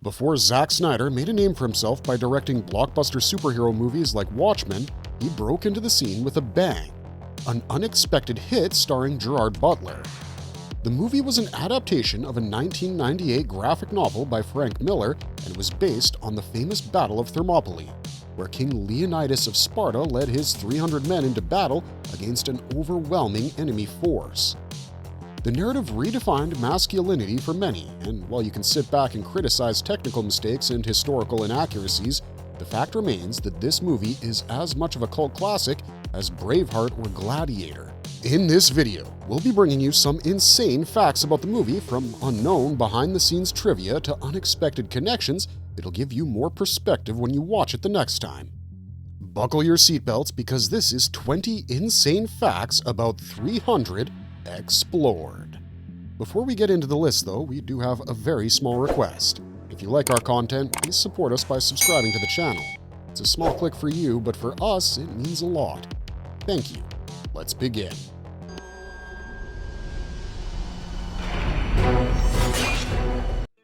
Before Zack Snyder made a name for himself by directing blockbuster superhero movies like Watchmen, he broke into the scene with a bang, an unexpected hit starring Gerard Butler. The movie was an adaptation of a 1998 graphic novel by Frank Miller and was based on the famous Battle of Thermopylae, where King Leonidas of Sparta led his 300 men into battle against an overwhelming enemy force. The narrative redefined masculinity for many, and while you can sit back and criticize technical mistakes and historical inaccuracies, the fact remains that this movie is as much of a cult classic as Braveheart or Gladiator. In this video, we'll be bringing you some insane facts about the movie, from unknown behind-the-scenes trivia to unexpected connections that'll give you more perspective when you watch it the next time. Buckle your seatbelts because this is 20 insane facts about 300 explored. Before we get into the list though, we do have a very small request. If you like our content, please support us by subscribing to the channel. It's a small click for you, but for us, it means a lot. Thank you. Let's begin.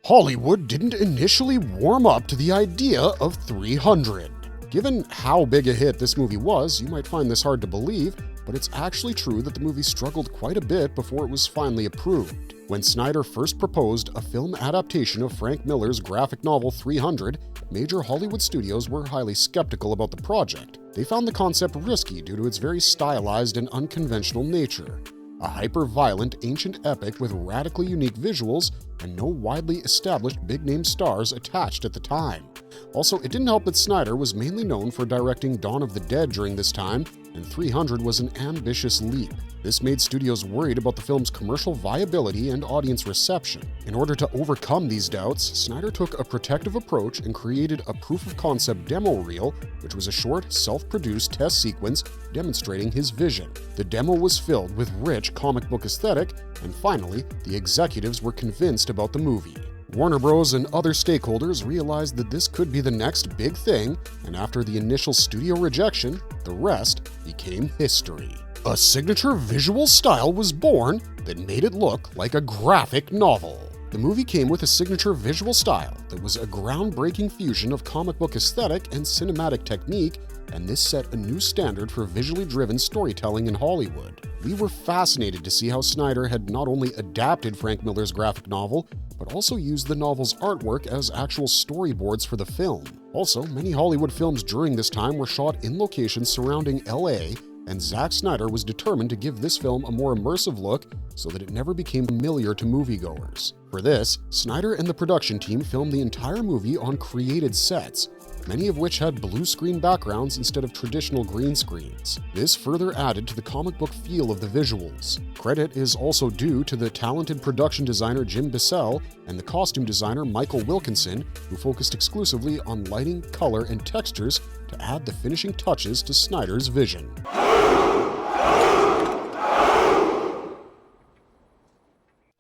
Hollywood didn't initially warm up to the idea of 300. Given how big a hit this movie was, you might find this hard to believe, but it's actually true that the movie struggled quite a bit before it was finally approved. When Snyder first proposed a film adaptation of Frank Miller's graphic novel 300, major Hollywood studios were highly skeptical about the project. They found the concept risky due to its very stylized and unconventional nature. A hyper-violent ancient epic with radically unique visuals and no widely established big-name stars attached at the time. Also, it didn't help that Snyder was mainly known for directing Dawn of the Dead during this time, and 300 was an ambitious leap. This made studios worried about the film's commercial viability and audience reception. In order to overcome these doubts, Snyder took a protective approach and created a proof-of-concept demo reel, which was a short, self-produced test sequence demonstrating his vision. The demo was filled with rich comic book aesthetic, and finally, the executives were convinced about the movie. Warner Bros. And other stakeholders realized that this could be the next big thing, and after the initial studio rejection, the rest became history. A signature visual style was born that made it look like a graphic novel. The movie came with a signature visual style that was a groundbreaking fusion of comic book aesthetic and cinematic technique, and this set a new standard for visually driven storytelling in Hollywood. We were fascinated to see how Snyder had not only adapted Frank Miller's graphic novel, but also used the novel's artwork as actual storyboards for the film. Also, many Hollywood films during this time were shot in locations surrounding LA, and Zack Snyder was determined to give this film a more immersive look so that it never became familiar to moviegoers. For this, Snyder and the production team filmed the entire movie on created sets, many of which had blue screen backgrounds instead of traditional green screens. This further added to the comic book feel of the visuals. Credit is also due to the talented production designer Jim Bissell and the costume designer Michael Wilkinson, who focused exclusively on lighting, color, and textures to add the finishing touches to Snyder's vision.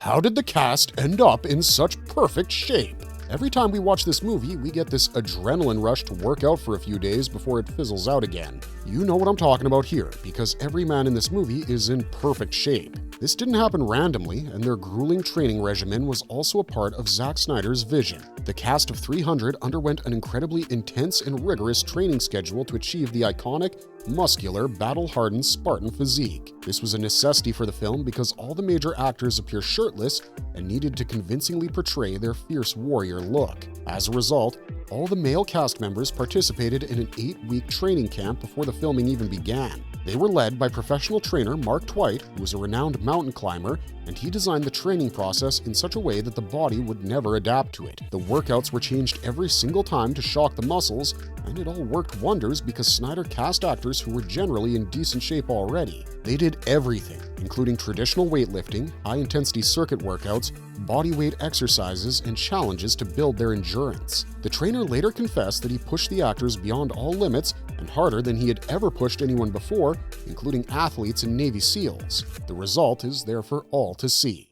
How did the cast end up in such perfect shape? Every time we watch this movie, we get this adrenaline rush to work out for a few days before it fizzles out again. You know what I'm talking about here, because every man in this movie is in perfect shape. This didn't happen randomly, and their grueling training regimen was also a part of Zack Snyder's vision. The cast of 300 underwent an incredibly intense and rigorous training schedule to achieve the iconic, muscular, battle-hardened Spartan physique. This was a necessity for the film because all the major actors appear shirtless and needed to convincingly portray their fierce warrior look. As a result, all the male cast members participated in an 8-week training camp before the filming even began. They were led by professional trainer Mark Twight, who was a renowned mountain climber, and he designed the training process in such a way that the body would never adapt to it. The workouts were changed every single time to shock the muscles, and it all worked wonders because Snyder cast actors who were generally in decent shape already. They did everything, including traditional weightlifting, high-intensity circuit workouts, bodyweight exercises, and challenges to build their endurance. The trainer later confessed that he pushed the actors beyond all limits and harder than he had ever pushed anyone before, including athletes and Navy SEALs. The result is there for all to see.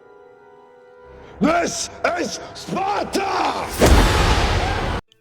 This is Sparta!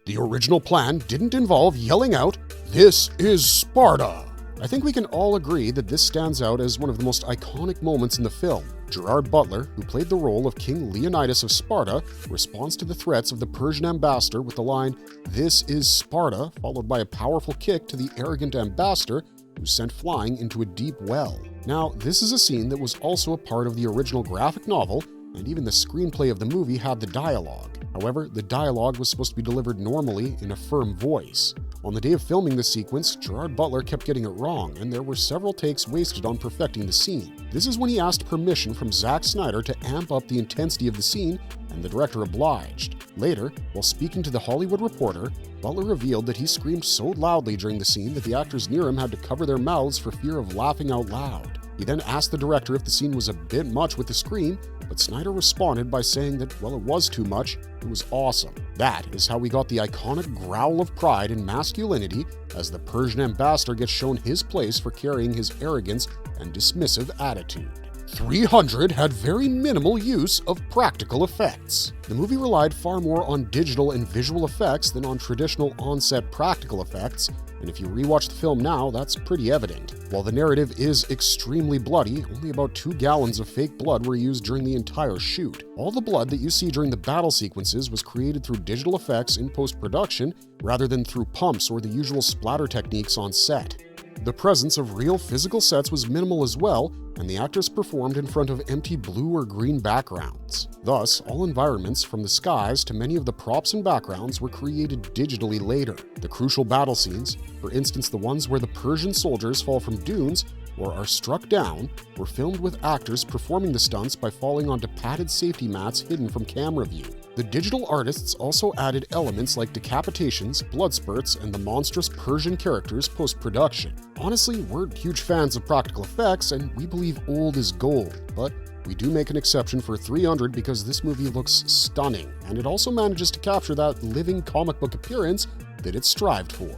The original plan didn't involve yelling out, "This is Sparta!" I think we can all agree that this stands out as one of the most iconic moments in the film. Gerard Butler, who played the role of King Leonidas of Sparta, responds to the threats of the Persian ambassador with the line, "This is Sparta," followed by a powerful kick to the arrogant ambassador, who's sent flying into a deep well. Now, this is a scene that was also a part of the original graphic novel, and even the screenplay of the movie had the dialogue. However, the dialogue was supposed to be delivered normally in a firm voice. On the day of filming this sequence, Gerard Butler kept getting it wrong, and there were several takes wasted on perfecting the scene. This is when he asked permission from Zack Snyder to amp up the intensity of the scene, and the director obliged. Later, while speaking to The Hollywood Reporter, Butler revealed that he screamed so loudly during the scene that the actors near him had to cover their mouths for fear of laughing out loud. He then asked the director if the scene was a bit much with the scream, but Snyder responded by saying that, well, it was too much, it was awesome. That is how we got the iconic growl of pride and masculinity as the Persian ambassador gets shown his place for carrying his arrogance and dismissive attitude. 300 had very minimal use of practical effects. The movie relied far more on digital and visual effects than on traditional on-set practical effects, and if you rewatch the film now, that's pretty evident. While the narrative is extremely bloody, only about 2 gallons of fake blood were used during the entire shoot. All the blood that you see during the battle sequences was created through digital effects in post-production rather than through pumps or the usual splatter techniques on set. The presence of real physical sets was minimal as well, and the actors performed in front of empty blue or green backgrounds. Thus, all environments, from the skies to many of the props and backgrounds, were created digitally later. The crucial battle scenes, for instance the ones where the Persian soldiers fall from dunes or are struck down, were filmed with actors performing the stunts by falling onto padded safety mats hidden from camera view. The digital artists also added elements like decapitations, blood spurts, and the monstrous Persian characters post-production. Honestly, we're huge fans of practical effects, and we believe old is gold, but we do make an exception for 300 because this movie looks stunning, and it also manages to capture that living comic book appearance that it strived for.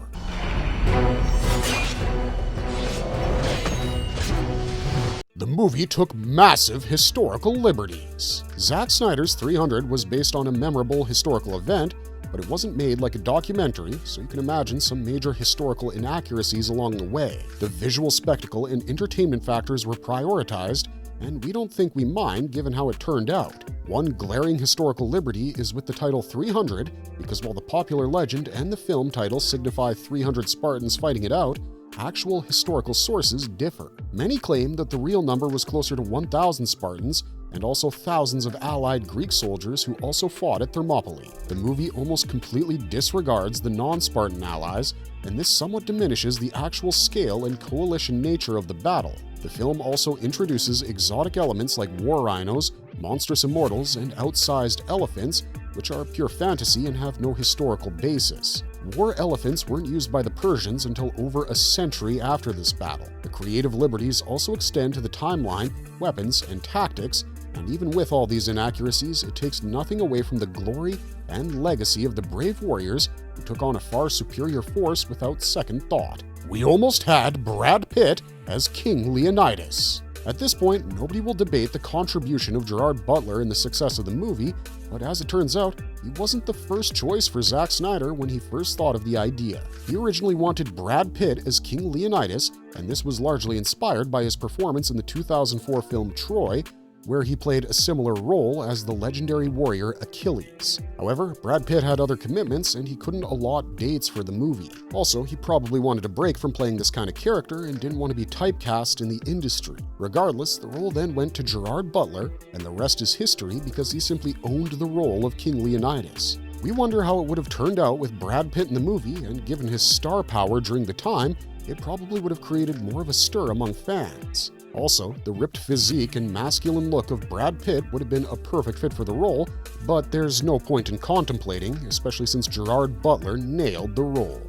The movie took massive historical liberties. Zack Snyder's 300 was based on a memorable historical event, but it wasn't made like a documentary, so you can imagine some major historical inaccuracies along the way. The visual spectacle and entertainment factors were prioritized, and we don't think we mind given how it turned out. One glaring historical liberty is with the title 300, because while the popular legend and the film title signify 300 Spartans fighting it out, actual historical sources differ. Many claim that the real number was closer to 1,000 Spartans and also thousands of allied Greek soldiers who also fought at Thermopylae. The movie almost completely disregards the non-Spartan allies, and this somewhat diminishes the actual scale and coalition nature of the battle. The film also introduces exotic elements like war rhinos, monstrous immortals, and outsized elephants, which are pure fantasy and have no historical basis. War elephants weren't used by the Persians until over a century after this battle. The creative liberties also extend to the timeline, weapons, and tactics, and even with all these inaccuracies, it takes nothing away from the glory and legacy of the brave warriors who took on a far superior force without second thought. We almost had Brad Pitt as King Leonidas. At this point, nobody will debate the contribution of Gerard Butler in the success of the movie, but as it turns out, he wasn't the first choice for Zack Snyder when he first thought of the idea. He originally wanted Brad Pitt as King Leonidas, and this was largely inspired by his performance in the 2004 film Troy, where he played a similar role as the legendary warrior Achilles. However, Brad Pitt had other commitments and he couldn't allot dates for the movie. Also, he probably wanted a break from playing this kind of character and didn't want to be typecast in the industry. Regardless, the role then went to Gerard Butler, and the rest is history because he simply owned the role of King Leonidas. We wonder how it would have turned out with Brad Pitt in the movie, and given his star power during the time, it probably would have created more of a stir among fans. Also, the ripped physique and masculine look of Brad Pitt would have been a perfect fit for the role, but there's no point in contemplating, especially since Gerard Butler nailed the role.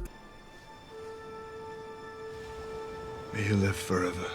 May you live forever.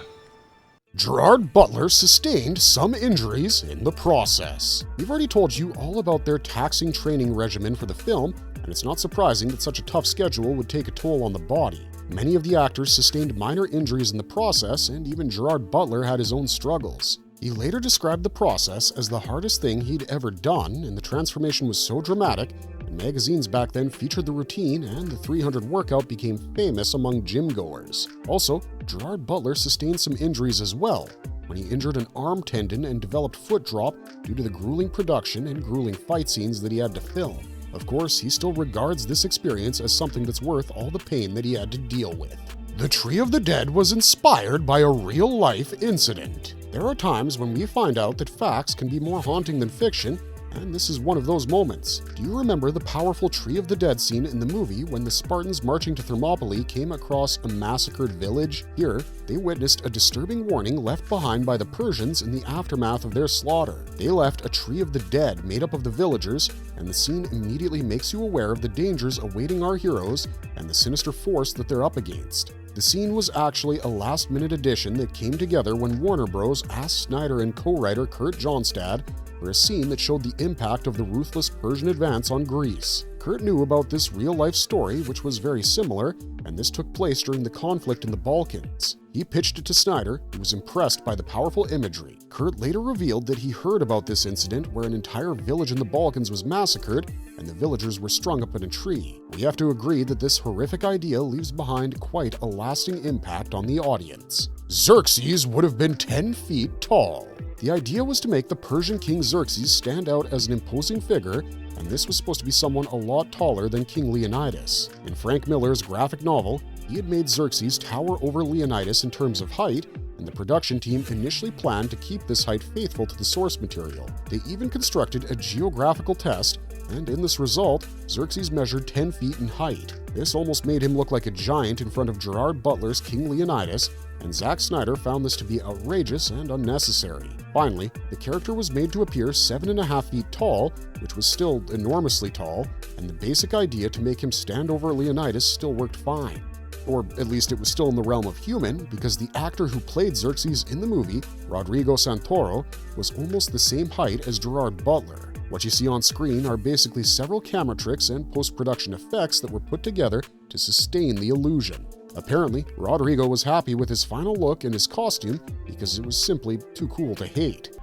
Gerard Butler sustained some injuries in the process. We've already told you all about their taxing training regimen for the film, and it's not surprising that such a tough schedule would take a toll on the body. Many of the actors sustained minor injuries in the process, and even Gerard Butler had his own struggles. He later described the process as the hardest thing he'd ever done, and the transformation was so dramatic, and magazines back then featured the routine, and the 300 workout became famous among gym goers. Also, Gerard Butler sustained some injuries as well. when he injured an arm tendon and developed foot drop due to the grueling production and grueling fight scenes that he had to film. Of course, he still regards this experience as something that's worth all the pain that he had to deal with. The Tree of the Dead was inspired by a real-life incident. There are times when we find out that facts can be more haunting than fiction, and this is one of those moments. Do you remember the powerful Tree of the Dead scene in the movie when the Spartans marching to Thermopylae came across a massacred village? Here, they witnessed a disturbing warning left behind by the Persians in the aftermath of their slaughter. They left a Tree of the Dead made up of the villagers, and the scene immediately makes you aware of the dangers awaiting our heroes and the sinister force that they're up against. The scene was actually a last-minute addition that came together when Warner Bros. Asked Snyder and co-writer Kurt Johnstad for a scene that showed the impact of the ruthless Persian advance on Greece. Kurt knew about this real-life story, which was very similar, and this took place during the conflict in the Balkans. He pitched it to Snyder, who was impressed by the powerful imagery. Kurt later revealed that he heard about this incident where an entire village in the Balkans was massacred and the villagers were strung up in a tree. We have to agree that this horrific idea leaves behind quite a lasting impact on the audience. Xerxes would have been 10 feet tall. The idea was to make the Persian king Xerxes stand out as an imposing figure, and this was supposed to be someone a lot taller than King Leonidas. In Frank Miller's graphic novel, he had made Xerxes tower over Leonidas in terms of height, and the production team initially planned to keep this height faithful to the source material. They even constructed a geographical test, and in this result, Xerxes measured 10 feet in height. This almost made him look like a giant in front of Gerard Butler's King Leonidas, and Zack Snyder found this to be outrageous and unnecessary. Finally, the character was made to appear 7.5 feet tall, which was still enormously tall, and the basic idea to make him stand over Leonidas still worked fine. Or at least it was still in the realm of human, because the actor who played Xerxes in the movie, Rodrigo Santoro, was almost the same height as Gerard Butler. What you see on screen are basically several camera tricks and post-production effects that were put together to sustain the illusion. Apparently, Rodrigo was happy with his final look and his costume because it was simply too cool to hate.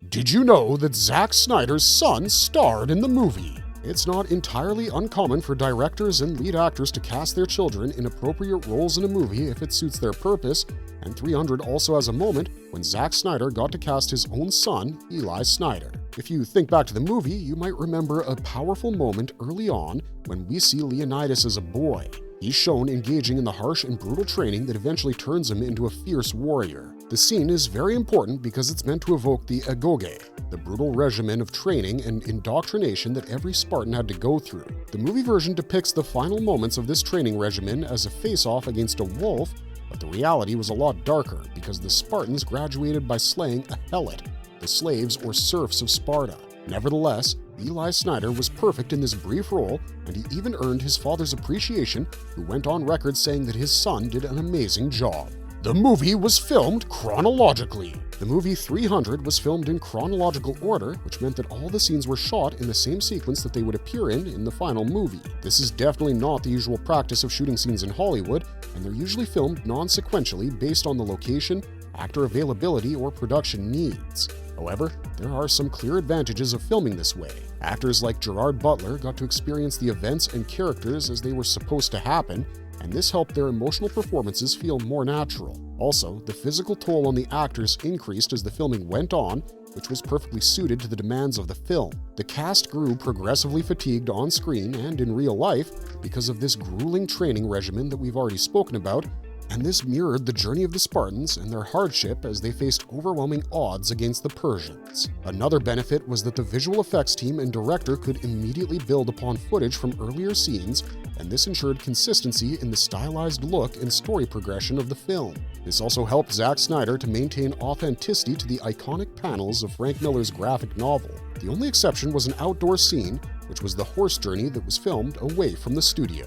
Did you know that Zack Snyder's son starred in the movie? It's not entirely uncommon for directors and lead actors to cast their children in appropriate roles in a movie if it suits their purpose, and 300 also has a moment when Zack Snyder got to cast his own son, Eli Snyder. If you think back to the movie, you might remember a powerful moment early on when we see Leonidas as a boy. He's shown engaging in the harsh and brutal training that eventually turns him into a fierce warrior. The scene is very important because it's meant to evoke the agoge, the brutal regimen of training and indoctrination that every Spartan had to go through. The movie version depicts the final moments of this training regimen as a face-off against a wolf, but the reality was a lot darker because the Spartans graduated by slaying a helot, the slaves or serfs of Sparta. Nevertheless, Eli Snyder was perfect in this brief role, and he even earned his father's appreciation, who went on record saying that his son did an amazing job. The movie was filmed chronologically. The movie 300 was filmed in chronological order, which meant that all the scenes were shot in the same sequence that they would appear in the final movie. This is definitely not the usual practice of shooting scenes in Hollywood, and they're usually filmed non-sequentially based on the location, actor availability, or production needs. However, there are some clear advantages of filming this way. Actors like Gerard Butler got to experience the events and characters as they were supposed to happen, and this helped their emotional performances feel more natural. Also, the physical toll on the actors increased as the filming went on, which was perfectly suited to the demands of the film. The cast grew progressively fatigued on screen and in real life because of this grueling training regimen that we've already spoken about, and this mirrored the journey of the Spartans and their hardship as they faced overwhelming odds against the Persians. Another benefit was that the visual effects team and director could immediately build upon footage from earlier scenes, and this ensured consistency in the stylized look and story progression of the film. This also helped Zack Snyder to maintain authenticity to the iconic panels of Frank Miller's graphic novel. The only exception was an outdoor scene, which was the horse journey that was filmed away from the studio.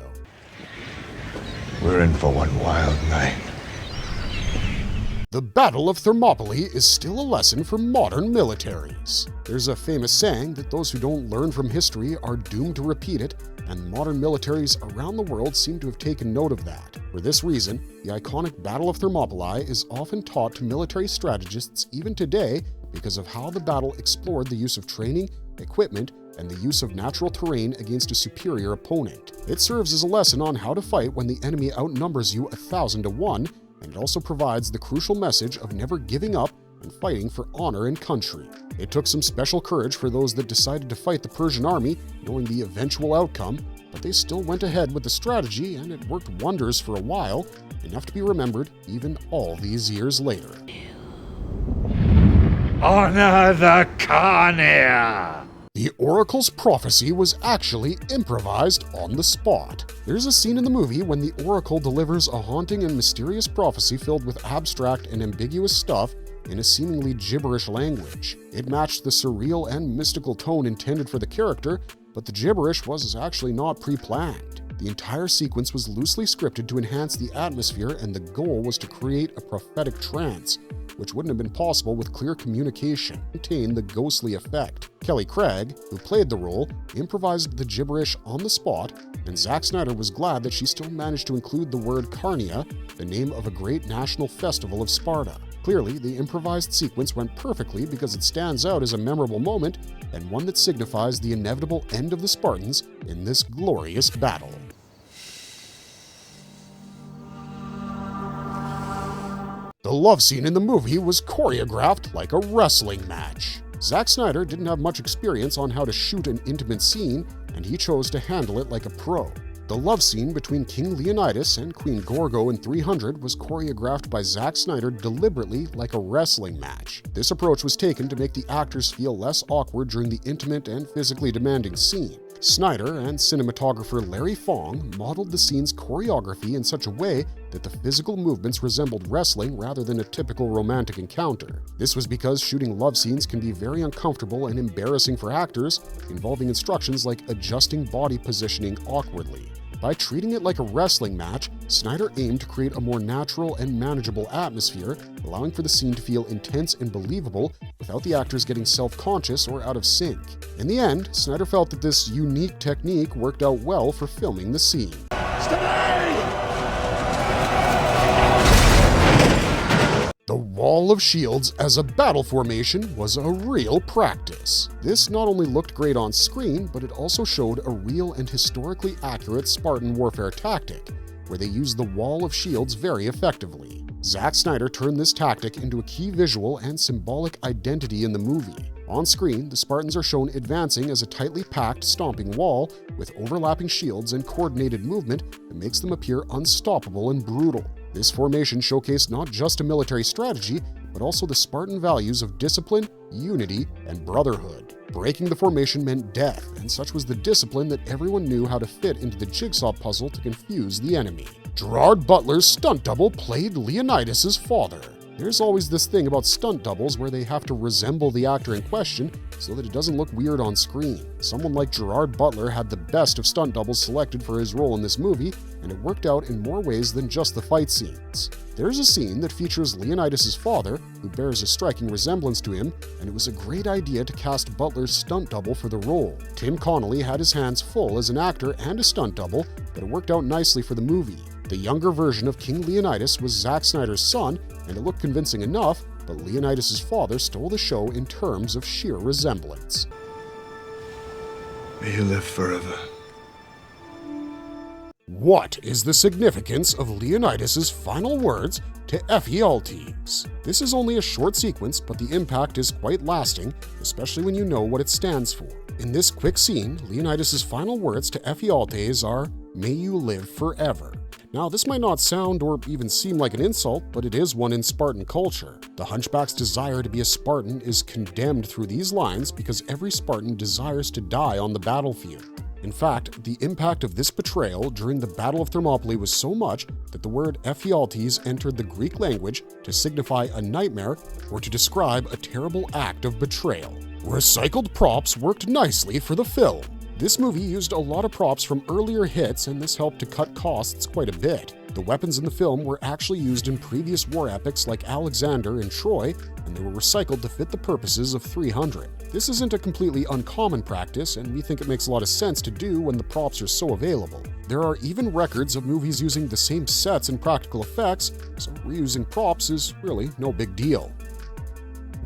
We're in for one wild night. The Battle of Thermopylae is still a lesson for modern militaries. There's a famous saying that those who don't learn from history are doomed to repeat it, and modern militaries around the world seem to have taken note of that. For this reason, the iconic Battle of Thermopylae is often taught to military strategists even today because of how the battle explored the use of training, equipment, and the use of natural terrain against a superior opponent. It serves as a lesson on how to fight when the enemy outnumbers you 1,000 to 1, and it also provides the crucial message of never giving up and fighting for honor and country. It took some special courage for those that decided to fight the Persian army, knowing the eventual outcome, but they still went ahead with the strategy, and it worked wonders for a while, enough to be remembered even all these years later. Honor the Khania! The Oracle's prophecy was actually improvised on the spot. There's a scene in the movie when the Oracle delivers a haunting and mysterious prophecy filled with abstract and ambiguous stuff in a seemingly gibberish language. It matched the surreal and mystical tone intended for the character, but the gibberish was actually not pre-planned. The entire sequence was loosely scripted to enhance the atmosphere, and the goal was to create a prophetic trance, which wouldn't have been possible with clear communication, maintain the ghostly effect. Kelly Craig, who played the role, improvised the gibberish on the spot, and Zack Snyder was glad that she still managed to include the word Khania, the name of a great national festival of Sparta. Clearly, the improvised sequence went perfectly because it stands out as a memorable moment and one that signifies the inevitable end of the Spartans in this glorious battle. The love scene in the movie was choreographed like a wrestling match. Zack Snyder didn't have much experience on how to shoot an intimate scene, and he chose to handle it like a pro. The love scene between King Leonidas and Queen Gorgo in 300 was choreographed by Zack Snyder deliberately like a wrestling match. This approach was taken to make the actors feel less awkward during the intimate and physically demanding scene. Snyder and cinematographer Larry Fong modeled the scene's choreography in such a way that the physical movements resembled wrestling rather than a typical romantic encounter. This was because shooting love scenes can be very uncomfortable and embarrassing for actors, involving instructions like adjusting body positioning awkwardly. By treating it like a wrestling match, Snyder aimed to create a more natural and manageable atmosphere, allowing for the scene to feel intense and believable without the actors getting self-conscious or out of sync. In the end, Snyder felt that this unique technique worked out well for filming the scene. The wall of shields as a battle formation was a real practice. This not only looked great on screen, but it also showed a real and historically accurate Spartan warfare tactic, where they used the wall of shields very effectively. Zack Snyder turned this tactic into a key visual and symbolic identity in the movie. On screen, the Spartans are shown advancing as a tightly packed, stomping wall with overlapping shields and coordinated movement that makes them appear unstoppable and brutal. This formation showcased not just a military strategy, but also the Spartan values of discipline, unity, and brotherhood. Breaking the formation meant death, and such was the discipline that everyone knew how to fit into the jigsaw puzzle to confuse the enemy. Gerard Butler's stunt double played Leonidas' father. There's always this thing about stunt doubles where they have to resemble the actor in question so that it doesn't look weird on screen. Someone like Gerard Butler had the best of stunt doubles selected for his role in this movie, and it worked out in more ways than just the fight scenes. There's a scene that features Leonidas' father, who bears a striking resemblance to him, and it was a great idea to cast Butler's stunt double for the role. Tim Connolly had his hands full as an actor and a stunt double, but it worked out nicely for the movie. The younger version of King Leonidas was Zack Snyder's son, and it looked convincing enough, but Leonidas' father stole the show in terms of sheer resemblance. May you live forever. What is the significance of Leonidas' final words to Ephialtes? This is only a short sequence, but the impact is quite lasting, especially when you know what it stands for. In this quick scene, Leonidas' final words to Ephialtes are, "May you live forever." Now, this might not sound or even seem like an insult, but it is one in Spartan culture. The hunchback's desire to be a Spartan is condemned through these lines because every Spartan desires to die on the battlefield. In fact, the impact of this betrayal during the Battle of Thermopylae was so much that the word Ephialtes entered the Greek language to signify a nightmare or to describe a terrible act of betrayal. Recycled props worked nicely for the film. This movie used a lot of props from earlier hits, and this helped to cut costs quite a bit. The weapons in the film were actually used in previous war epics like Alexander and Troy, and they were recycled to fit the purposes of 300. This isn't a completely uncommon practice, and we think it makes a lot of sense to do when the props are so available. There are even records of movies using the same sets and practical effects, so reusing props is really no big deal.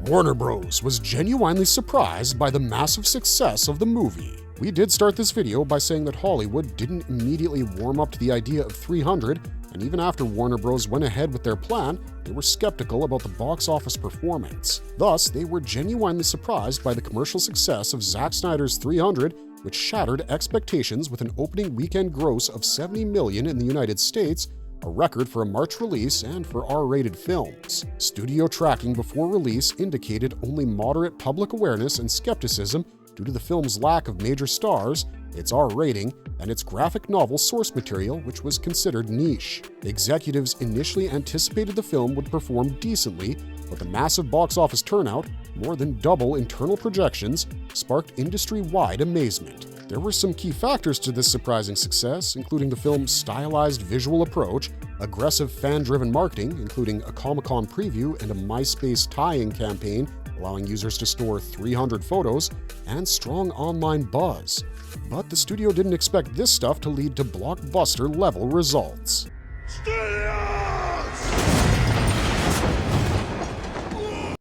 Warner Bros. Was genuinely surprised by the massive success of the movie. We did start this video by saying that Hollywood didn't immediately warm up to the idea of 300, and even after Warner Bros. Went ahead with their plan, they were skeptical about the box office performance. Thus, they were genuinely surprised by the commercial success of Zack Snyder's 300, which shattered expectations with an opening weekend gross of $70 million in the United States, a record for a March release and for R-rated films. Studio tracking before release indicated only moderate public awareness and skepticism due to the film's lack of major stars, its R rating, and its graphic novel source material, which was considered niche. Executives initially anticipated the film would perform decently, but the massive box office turnout, more than double internal projections, sparked industry-wide amazement. There were some key factors to this surprising success, including the film's stylized visual approach, aggressive fan-driven marketing, including a Comic-Con preview and a MySpace tie-in campaign allowing users to store 300 photos, and strong online buzz. But the studio didn't expect this stuff to lead to blockbuster-level results.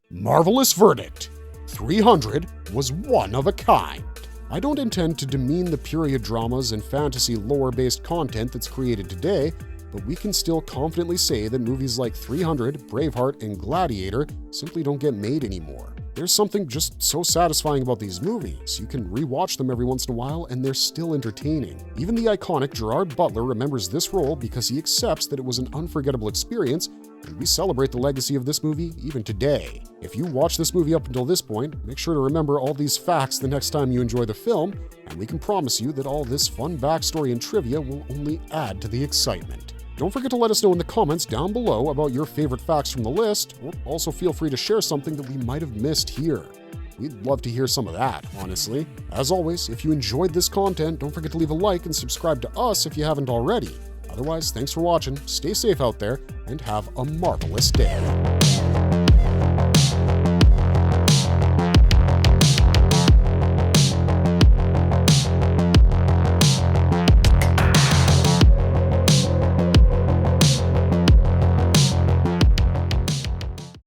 Marvelous verdict. 300 was one of a kind. I don't intend to demean the period dramas and fantasy lore-based content that's created today, but we can still confidently say that movies like 300, Braveheart, and Gladiator simply don't get made anymore. There's something just so satisfying about these movies. You can rewatch them every once in a while, and they're still entertaining. Even the iconic Gerard Butler remembers this role because he accepts that it was an unforgettable experience, and we celebrate the legacy of this movie even today. If you watch this movie up until this point, make sure to remember all these facts the next time you enjoy the film, and we can promise you that all this fun backstory and trivia will only add to the excitement. Don't forget to let us know in the comments down below about your favorite facts from the list, or also feel free to share something that we might have missed here. We'd love to hear some of that, honestly. As always, if you enjoyed this content, don't forget to leave a like and subscribe to us if you haven't already. Otherwise, thanks for watching, stay safe out there, and have a marvelous day.